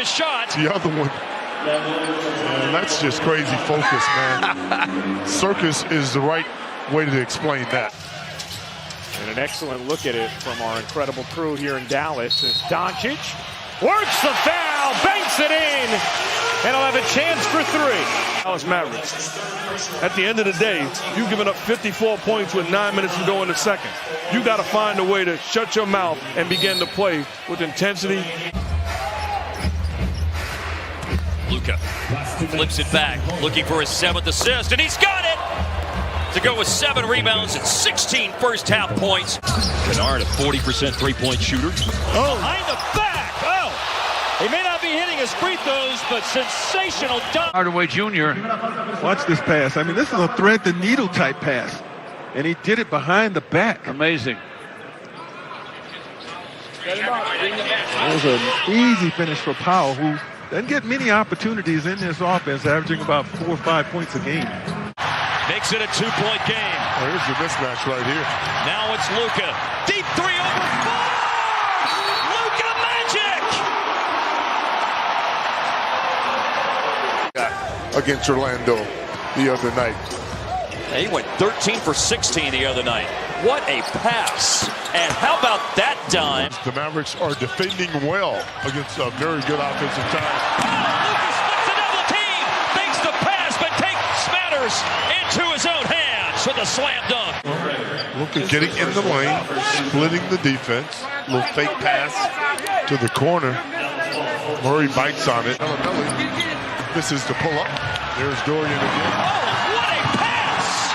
a shot. The other one. Man, that's just crazy focus, man. Circus is the right way to explain that. And an excellent look at it from our incredible crew here in Dallas as Doncic works the foul, banks it in, and he'll have a chance for three. Dallas Mavericks. At the end of the day, you've given up 54 points with 9 minutes to go in the second. You got to find a way to shut your mouth and begin to play with intensity. Luka flips it back, looking for his 7th assist, and he's got it! To go with 7 rebounds and 16 first-half points. Kennard, a 40% three-point shooter. Oh, behind the back! Oh! He may not be hitting his free throws, but sensational dunk. Hardaway Jr. Watch this pass. I mean, this is a thread-the-needle type pass. And he did it behind the back. Amazing. It was an easy finish for Powell, who doesn't get many opportunities in this offense, averaging about 4 or 5 points a game. Makes it a 2-point game. Oh, here's the mismatch right here. Now it's Luka. Deep 3 over 4! Luka Magic! Against Orlando the other night. He went 13 for 16 the other night. What a pass. And how about that dime? The Mavericks are defending well against a very good offensive team. Luka splits a double team. Makes the pass, but takes matters into his own hands for the slam dunk. Luka getting in the lane, splitting the defense. Little fake pass to the corner. Murray bites on it. This is the pull up. There's Dorian again. Oh, what a pass!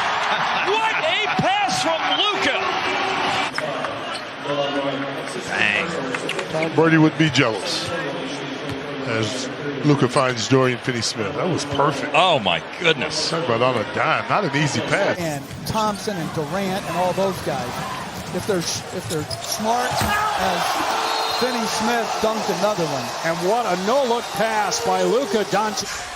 What a pass from Luka! Bang. Tom Brady would be jealous as Luka finds Dorian Finney-Smith. That was perfect. Oh my goodness. Talk about on a dime, not an easy pass. And Thompson and Durant and all those guys, if they're smart, as Finney-Smith dunked another one. And what a no-look pass by Luka Doncic.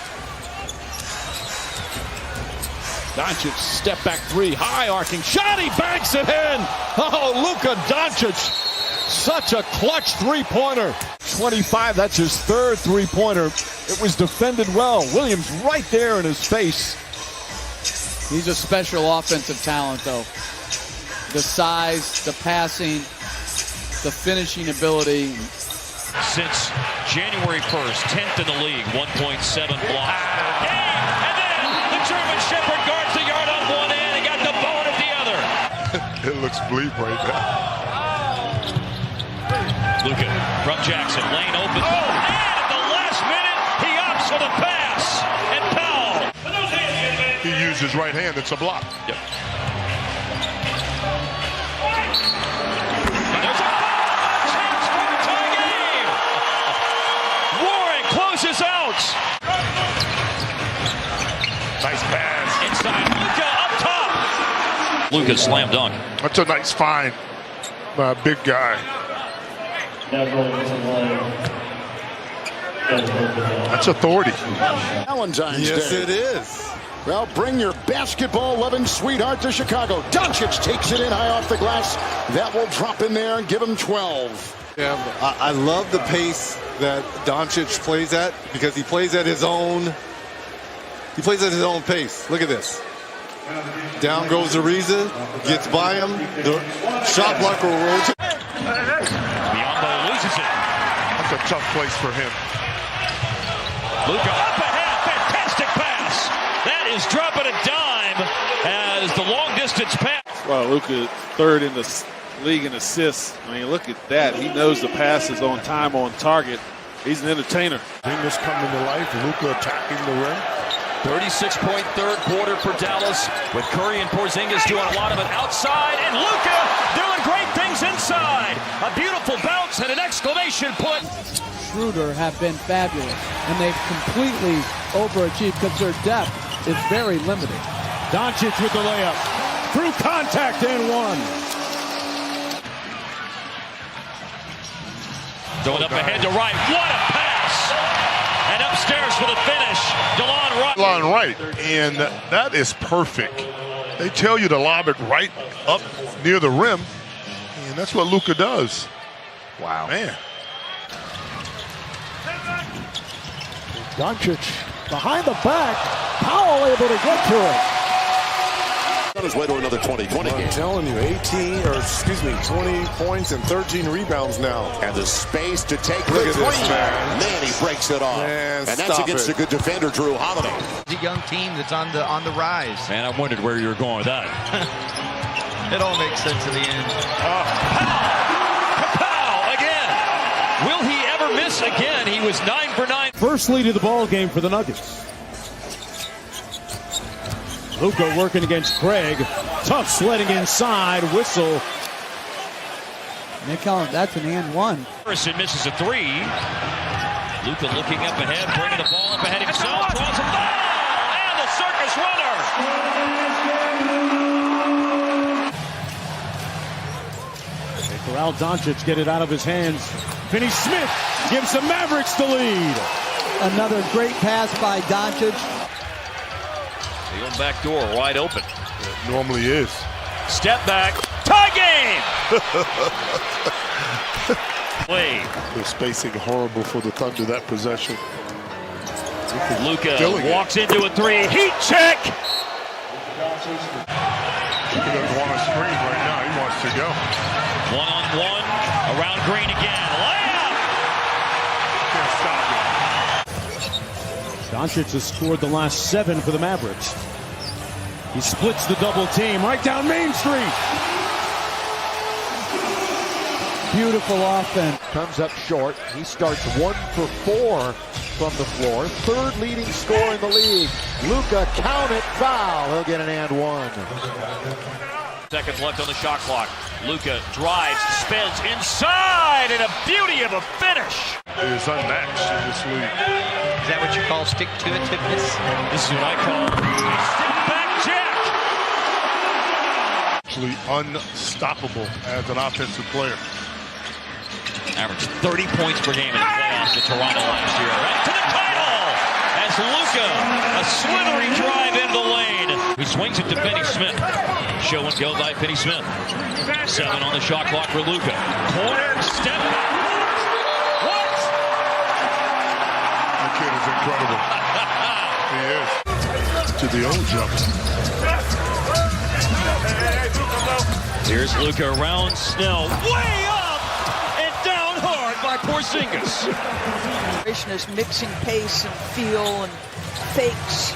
Doncic step back 3, high arcing shot, he banks it in. Oh, Luka Doncic, such a clutch three-pointer. 25, that's his 3rd three-pointer. It was defended well. Williams right there in his face. He's a special offensive talent, though. The size, the passing, the finishing ability. Since January 1st, 10th in the league, 1.7 blocks. And then the German Shepherd guards the yard on one end and got the bone at the other. It looks bleak right now. Luka from Jackson, lane open. Oh, and at the last minute, he opts for the pass. And Powell. He used his right hand, it's a block. Yep. There's a chance for a tie game. Warren closes out. Nice pass. Inside, Luka up top. Luka slam dunk. That's a nice find by a big guy. That's authority. Valentine's Yes, Day. it is. Well, bring your basketball-loving sweetheart to Chicago. Doncic takes it in high off the glass. That will drop in there and give him 12. Yeah, I love the pace that Doncic plays at because he plays at his own. He plays at his own pace. Look at this. Down goes Ariza, gets by him. The shot blocker will rotate. Biombo loses it. That's a tough place for him. Luka up ahead, fantastic pass. That is dropping a dime as the long distance pass. Well, Luka 3rd in the league in assists. I mean, look at that. He knows the passes on time, on target. He's an entertainer. Seeing this coming to life, Luka attacking the rim. 36-point third quarter for Dallas with Curry and Porzingis doing a lot of it outside, and Luka doing great things inside. A beautiful bounce and an exclamation point. Schroeder have been fabulous, and they've completely overachieved because their depth is very limited. Doncic with the layup. Through contact and one. Going up ahead to right. What a pass! And upstairs for the finish, DeLon Wright. And that is perfect. They tell you to lob it right up near the rim, and that's what Luka does. Wow. Man. Doncic behind the back. Powell able to get to it. On his way to another 20-20 game. I'm telling you, 20 points and 13 rebounds now. And the space to take Look the at three. this, man. Man, he breaks it off. Man, and that's stop against it. a good defender, Drew Holiday. It's a young team that's on the rise. Man, I wondered where you were going with that. It all makes sense in the end. Kapow again. Will he ever miss again? He was 9 for 9. First lead of the ball game for the Nuggets. Luka working against Craig. Tough sledding inside. Whistle. They call it, that's an and one. Harrison misses a three. Luka looking up ahead, bringing the ball up ahead himself. Draws a foul. And the circus runner. They corral Doncic, get it out of his hands. Finney Smith gives the Mavericks the lead. Another great pass by Doncic. The own back door wide open. It normally is. Step back. Tie game. Play. The spacing horrible for the Thunder that possession. Luka Doing it. walks into a three. Heat check. He doesn't want to screen right now. He wants to go. 1-on-1. Around Green again. Layup. Can't stop it. Doncic has scored the last 7 for the Mavericks. He splits the double team right down Main Street. Beautiful offense. Comes up short. He starts 1 for 4 from the floor. Third leading scorer in the league. Luka, count it, foul. He'll get an and one. Seconds left on the shot clock. Luka drives, spins inside, and a beauty of a finish. It is unmatched in this league. Is that what you call stick-to-itiveness? This is what I call a step-back jack. Actually unstoppable as an offensive player. Averaged 30 points per game in the playoffs to Toronto last year. Right to the title as Luka, a slithery drive into the lane. He swings it to Finney Smith. Show and go by Finney Smith. 7 on the shot clock for Luka. Corner, step back. What? That kid is incredible. He is. To the old jumper. Here's Luka around Snell. Way up and down hard by Porzingis. Is mixing pace and feel and fakes.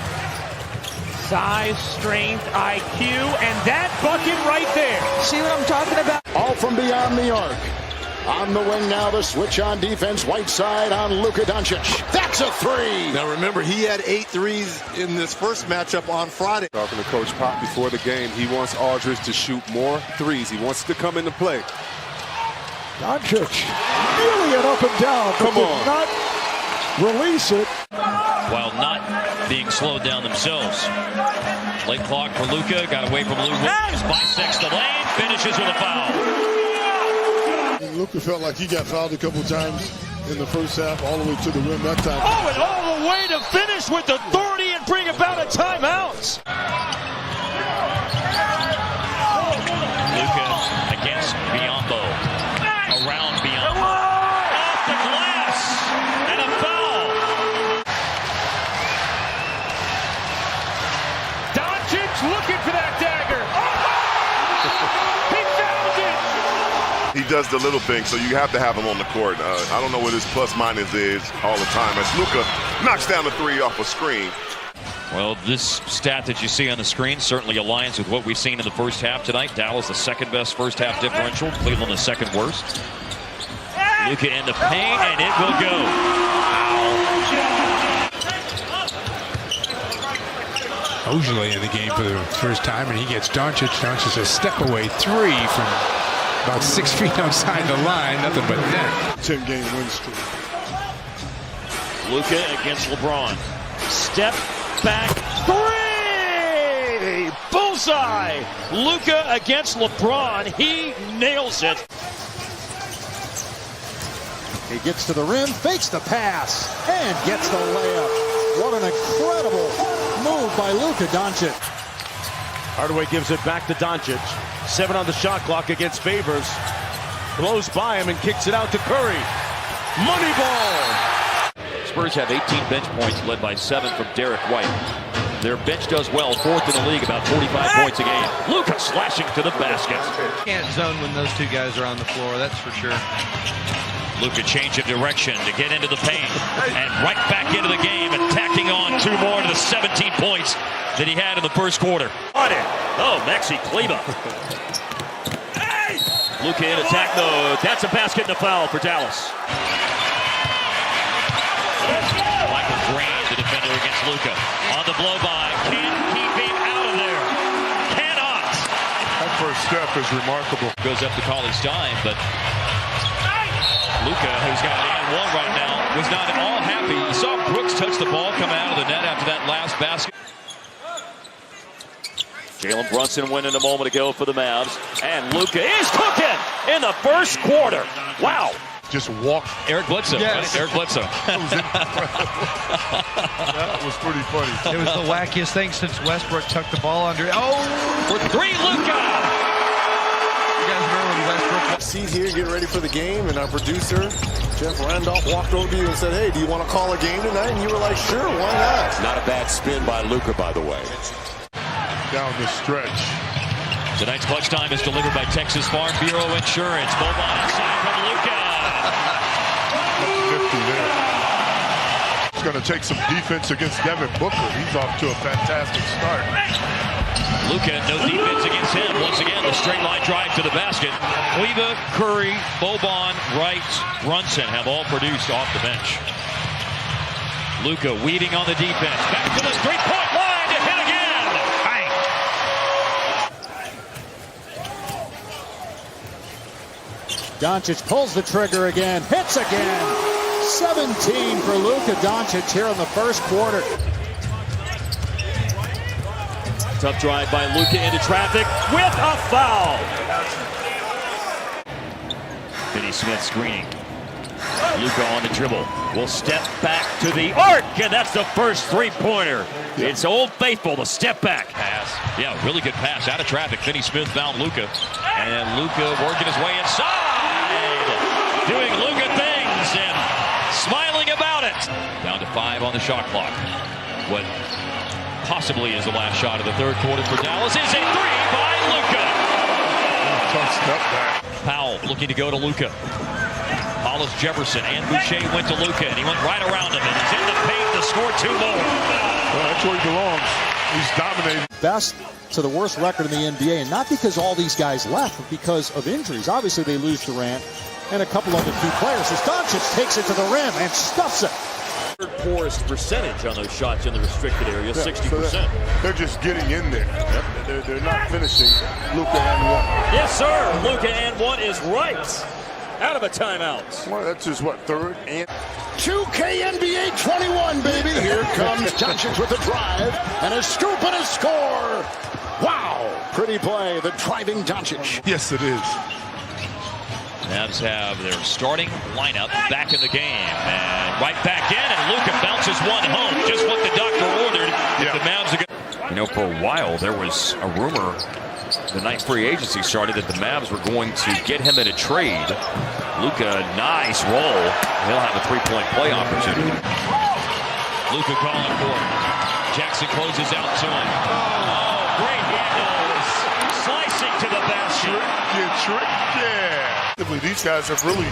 Size, strength, IQ, and that bucket right there. See what I'm talking about? All from beyond the arc. On the wing now, the switch on defense. Whiteside on Luka Doncic. That's a three. Now remember, he had 8 threes in this first matchup on Friday. Talking to Coach Pop before the game, he wants Aldridge to shoot more threes. He wants to come into play. Doncic really it up and down. Come on. Not release it. While not being slowed down themselves. Late clock for Luka. Got away from Lou Williams. Bisects the lane. Finishes with a foul. Luka felt like he got fouled a couple times in the first half, all the way to the rim that time. Oh, and all the way to finish with authority and bring about a timeout. Luka against Biyombo. Around Biyombo. Off the glass. And a foul. Doncic looking for that dagger. He found it. He does the little thing, so you have to have him on the court. I don't know what his plus-minus is all the time. As Luka knocks down the three off a screen. Well, this stat that you see on the screen certainly aligns with what we've seen in the first half tonight. Dallas, the second best first half differential. Cleveland, the second worst. Luka in the paint, and it will go. Ojale in the game for the first time, and he gets Doncic. Doncic a step-away three from about 6 feet outside the line. Nothing but net. 10-game win streak. Luka against LeBron. Step back three! Bullseye! Luka against LeBron. He nails it. He gets to the rim, fakes the pass, and gets the layup. What an incredible move by Luka Doncic. Hardaway gives it back to Doncic. 7 on the shot clock against Favors. Blows by him and kicks it out to Curry. Money ball. Spurs have 18 bench points, led by 7 from Derek White. Their bench does well, 4th in the league, about 45 points a game. Luka slashing to the basket. Can't zone when those two guys are on the floor, that's for sure. Luka change of direction to get into the paint and right back into the game and tacking on 2 more to the 17 points that he had in the first quarter. On it. Oh, Maxi Kleber. Luka in attack mode. That's a basket and a foul for Dallas. Michael Green, the defender against Luka. On the blow by. Can't keep him out of there. Cannot. That first step is remarkable. Goes up to Cauley-Stein, but Luka, who's got an and one right now, was not at all happy. He saw Brooks touch the ball come out of the net after that last basket. Jalen Brunson winning a moment ago for the Mavs. And Luka is cooking in the first quarter. Wow. Just walk. Eric Bledsoe. Yes. Right? Eric Bledsoe. That was pretty funny. It was the wackiest thing since Westbrook tucked the ball under. Oh! For 3, Luka! You guys remember when Westbrook... Seat here, get ready for the game, and our producer, Jeff Randolph, walked over to you and said, hey, do you want to call a game tonight? And you were like, sure, why not? Not a bad spin by Luka, by the way. Down the stretch. Tonight's clutch time is delivered by Texas Farm Bureau Insurance. Boban inside from Luka. Nifty there. It's going to take some defense against Devin Booker. He's off to a fantastic start. Luka, no defense against him. Once again, the straight line drive to the basket. Kleber, Curry, Boban, Wright, Brunson have all produced off the bench. Luka weaving on the defense. Back to the three-point line to hit again. Bang. Doncic pulls the trigger again, hits again. 17 for Luka Doncic here in the first quarter. Tough drive by Luka into traffic with a foul. Finney Smith screening. Luka on the dribble. Will step back to the arc, and that's the first three-pointer. It's Old Faithful, the step back pass. Yeah, really good pass out of traffic. Finney Smith found Luka, and Luka working his way inside, doing Luka things and smiling about it. Down to 5 on the shot clock. What possibly is the last shot of the third quarter for Dallas is a 3 by Luka. Tough step back. Powell looking to go to Luka. Hollis Jefferson and Boucher went to Luka, and he went right around him, and he's in the paint to score 2 more. Well, that's where he belongs. He's dominating. Best to the worst record in the NBA, and not because all these guys left, but because of injuries. Obviously, they lose Durant and a couple other key players. As Doncic takes it to the rim and stuffs it. Third poorest percentage on those shots in the restricted area, 60%. So they're just getting in there. Yep. They're not finishing. Luka and one. Yes, sir. Luka and one is right. Out of a timeout. Well, that's his, what, third and... 2K NBA 21, baby. Here comes Doncic with a drive and a scoop and a score. Wow. Pretty play, the driving Doncic. Yes, it is. Mavs have their starting lineup back in the game. And right back in, and Luka bounces one home. Just what the doctor ordered. If the Mavs are good. You know, for a while, there was a rumor the night free agency started that the Mavs were going to get him in a trade. Luka, nice roll. He'll have a 3-point play opportunity. Luka calling for it. Jackson closes out to him. Oh, great handles. Slicing to the basket. These guys have really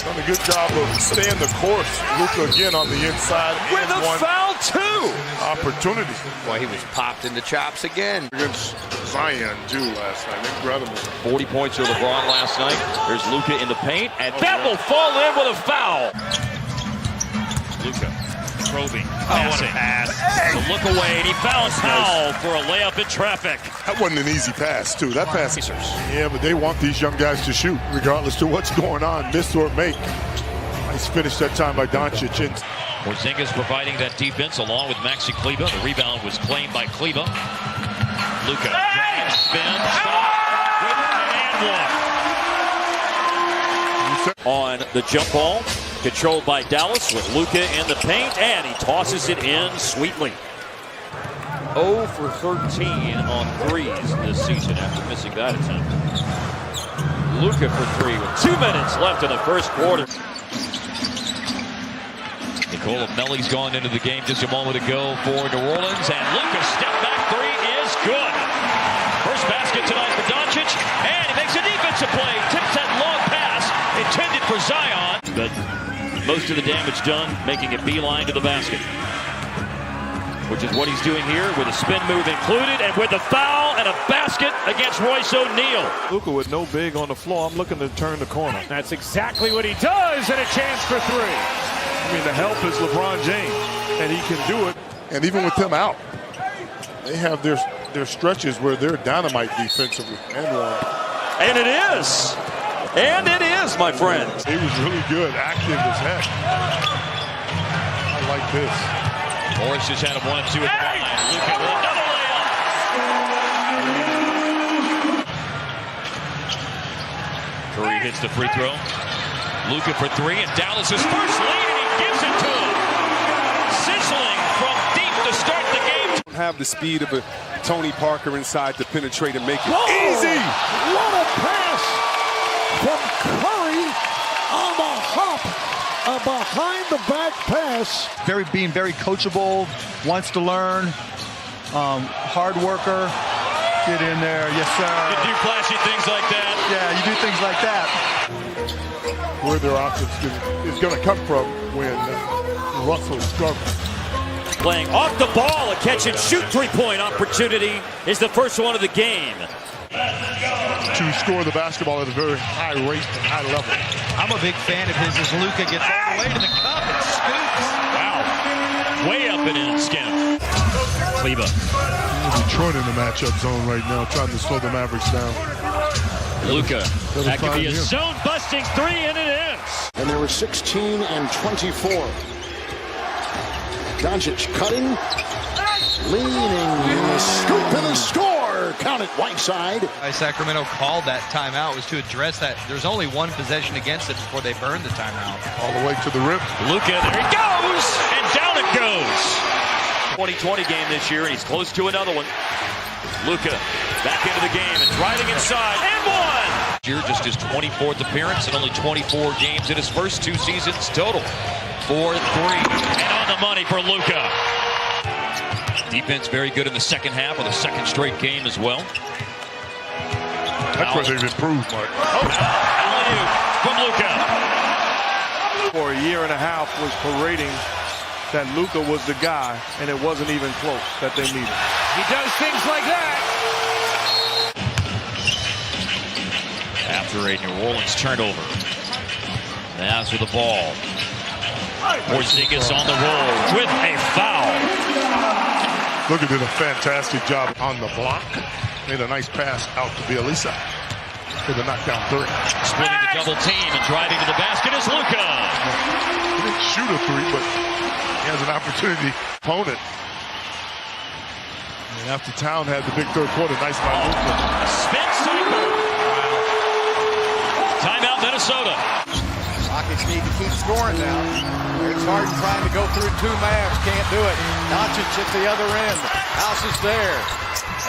done a good job of staying the course. Luka again on the inside. With a foul, too. Opportunity. Boy, he was popped in the chops again. Against Zion, too, last night. Incredible. 40 points for LeBron last night. There's Luka in the paint, and that will fall in with a foul. Luka probing, passing. To look away, and he found Powell for a layup in traffic. That wasn't an easy pass, too. That pass. Yeah, but they want these young guys to shoot, regardless to what's going on, miss or make. Nice finish that time by Doncic. Porzingis providing that defense along with Maxi Kleber. The rebound was claimed by Kleber. Luka, spin, stop, and one. On the jump ball, controlled by Dallas with Luka in the paint, and he tosses it in sweetly. 0 for 13 on threes this season after missing that attempt. Luka for 3 with 2 minutes left in the first quarter. Nicola Melli's gone into the game just a moment ago for New Orleans, and Luka's step back three is good. First basket tonight for Doncic, and he makes a defensive play, tips that long pass intended for Zion, but most of the damage done making a beeline to the basket, which is what he's doing here with a spin move included, and with a foul and a basket against Royce O'Neal. Luka with no big on the floor. I'm looking to turn the corner. That's exactly what he does, and a chance for three. I mean, the help is LeBron James, and he can do it. And even with them out, they have their stretches where they're dynamite defensively. And it is. And it is, my friend. He was really good, active as heck. I like this. Morris just had a 1-2 at the line. Luka with another layup. Curry hits the free throw. Luka for three, and Dallas's first lead, and he gives it to him. Sizzling from deep to start the game. Have the speed of a Tony Parker inside to penetrate and make it easy. What a pass from Curry on the hop. A behind-the-back pass. Being very coachable, wants to learn, hard worker. Get in there, yes sir. You do flashy things like that. Yeah, you do things like that. Where their offense is going to come from when Russell struggles. Playing off the ball, a catch-and-shoot three-point opportunity is the first one of the game. To score the basketball at a very high rate and high level. I'm a big fan of his as Luka gets all the way to the cup and scoops. Wow. Way up and in, Skin. Kleba. Detroit in the matchup zone right now, trying to slow the Mavericks down. Luka. That could be a zone-busting three, and it ends. And there were 16 and 24. Doncic cutting, leaning, scoop and a score. Count it, Whiteside. Sacramento called that timeout was to address that. There's only one possession against it before they burned the timeout. All the way to the rim. Luka, there he goes, and down it goes. 2020 game this year, and he's close to another one. Luka back into the game and driving inside, and one. Here, just his 24th appearance and only 24 games in his first two seasons total. 4-3, and on the money for Luka. Defense very good in the second half of the second straight game as well. That's where they've improved, Mark. Alley-oop from Luka. For a year and a half was parading that Luka was the guy, and it wasn't even close that they needed. He does things like that. After a New Orleans turnover. Mavs with the ball. Porzingis on the roll with a foul. Luka did a fantastic job on the block. Made a nice pass out to Bielisa for the knockdown three. Splitting the double team and driving to the basket is Luka. He didn't shoot a three, but he has an opportunity. Opponent. And after Town had the big third quarter, nice by Luka. A spin cycle. Timeout, Minnesota. Rockets need to keep scoring now. It's hard trying to go through two Mavs. Can't do it. Doncic at the other end. House is there.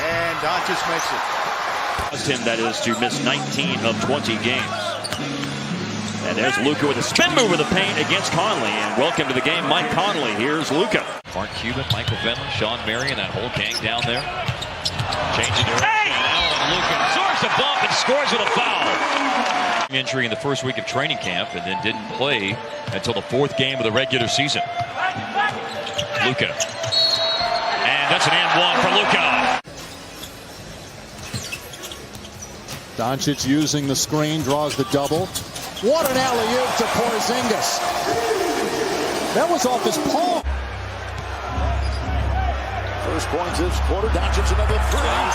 And Doncic makes it. Caused him, that is, to miss 19 of 20 games. And there's Luka with a spin move of the paint against Conley. And welcome to the game, Mike Conley. Here's Luka. Mark Cuban, Michael Bentley, Sean Marion, that whole gang down there. Changing direction. And Luka absorbs a bump and scores with a foul. Injury in the first week of training camp, and then didn't play until the fourth game of the regular season. Luka. And that's an and one for Luka. Doncic using the screen, draws the double. What an alley-oop to Porzingis. That was off his palm. First points this quarter. Doncic another three.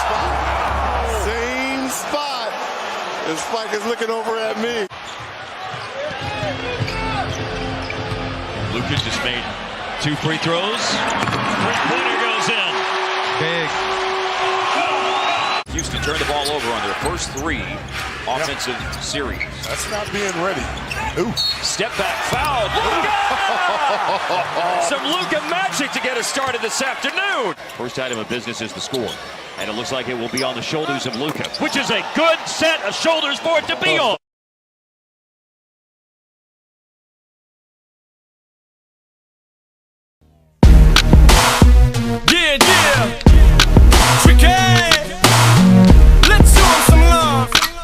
Same spot. And Spike is looking over at me. Luka just made two free throws. Three-pointer goes in. Big. Houston turned the ball over on their first three offensive series. That's not being ready. Ooh. Step back foul. Luka! Some Luka magic to get us started this afternoon. First item of business is the score. And it looks like it will be on the shoulders of Luka, which is a good set of shoulders for it to be on.